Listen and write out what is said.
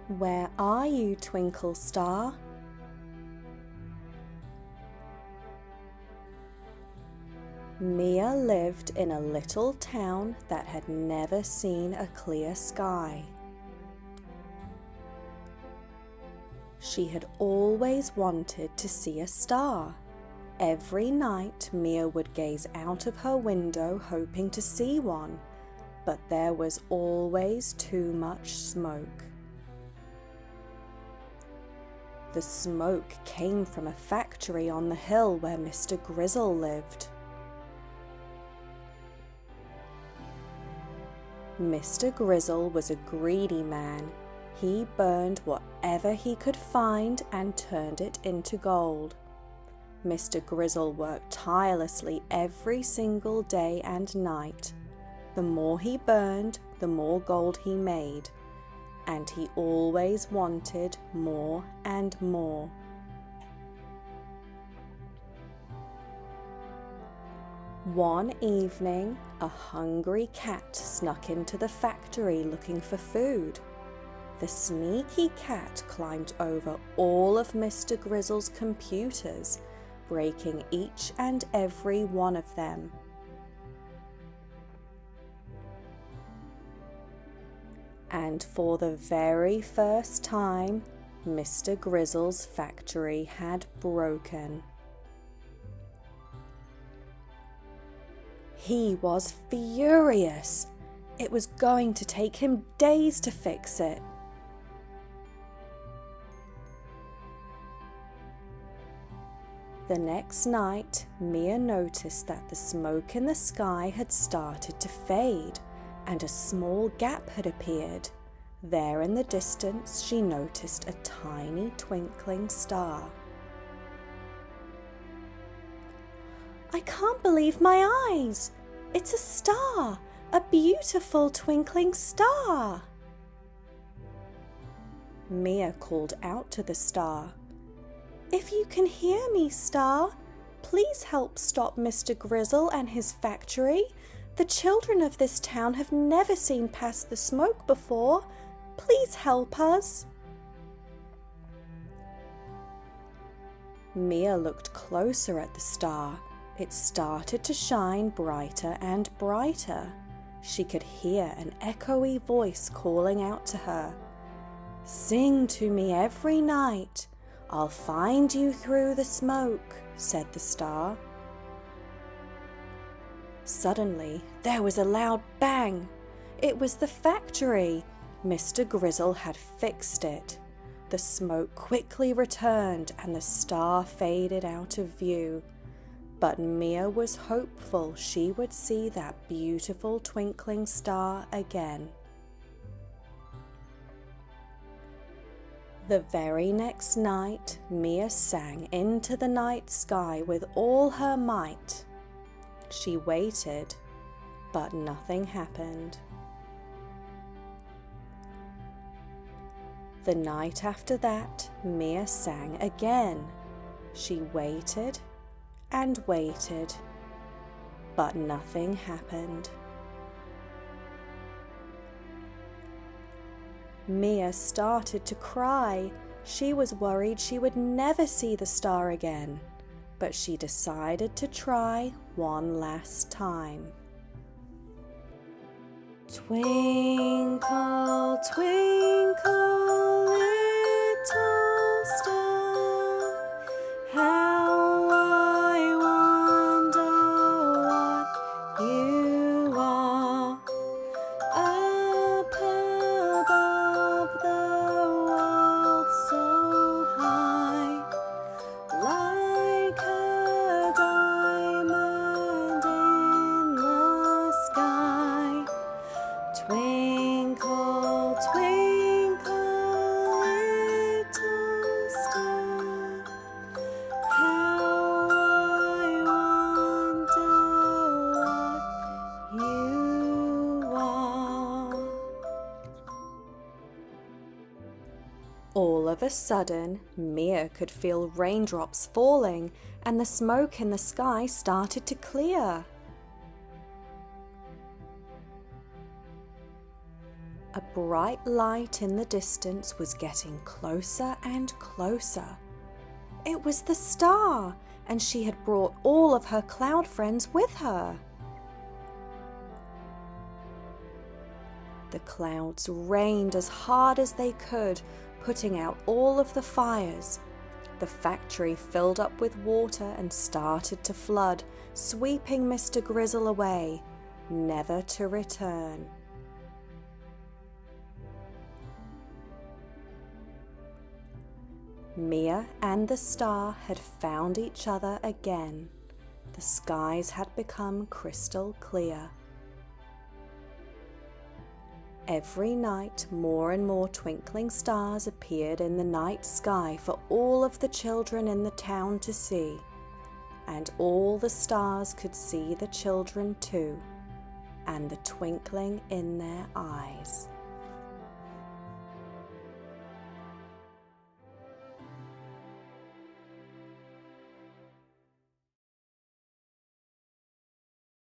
Where are you, Twinkle Star? Mia lived in a little town that had never seen a clear sky. She had always wanted to see a star. Every night Mia would gaze out of her window hoping to see one, but there was always too much smoke. The smoke came from a factory on the hill where Mr. Grizzle lived. Mr. Grizzle was a greedy man. He burned whatever he could find and turned it into gold. Mr. Grizzle worked tirelessly every single day and night. The more he burned, the more gold he made, and he always wanted more and more. One evening, a hungry cat snuck into the factory looking for food. The sneaky cat climbed over all of Mr. Grizzle's computers, breaking each and every one of them. And for the very first time, Mr. Grizzle's factory had broken. He was furious. It was going to take him days to fix it. The next night, Mia noticed that the smoke in the sky had started to fade, and a small gap had appeared. There in the distance, she noticed a tiny twinkling star. "I can't believe my eyes! It's a star! A beautiful twinkling star!" Mia called out to the star. "If you can hear me, star, please help stop Mr. Grizzle and his factory. The children of this town have never seen past the smoke before. Please help us." Mia looked closer at the star. It started to shine brighter and brighter. She could hear an echoey voice calling out to her. "Sing to me every night. I'll find you through the smoke," said the star. Suddenly, there was a loud bang. It was the factory. Mr. Grizzle had fixed it. The smoke quickly returned and the star faded out of view. But Mia was hopeful she would see that beautiful twinkling star again. The very next night, Mia sang into the night sky with all her might. She waited, but nothing happened. The night after that, Mia sang again. She waited and waited, but nothing happened. Mia started to cry. She was worried she would never see the star again, but she decided to try one last time. Twinkle, twinkle, little star, how I wonder what you are. Up above the world so high, like a diamond in the sky. Twinkle, twinkle, little star, how I wonder what you are. All of a sudden, Mia could feel raindrops falling, and the smoke in the sky started to clear. A bright light in the distance was getting closer and closer. It was the star, and she had brought all of her cloud friends with her. The clouds rained as hard as they could, putting out all of the fires. The factory filled up with water and started to flood, sweeping Mr. Grizzle away, never to return. Mia and the star had found each other again. The skies had become crystal clear. Every night, more and more twinkling stars appeared in the night sky for all of the children in the town to see, and all the stars could see the children too, and the twinkling in their eyes.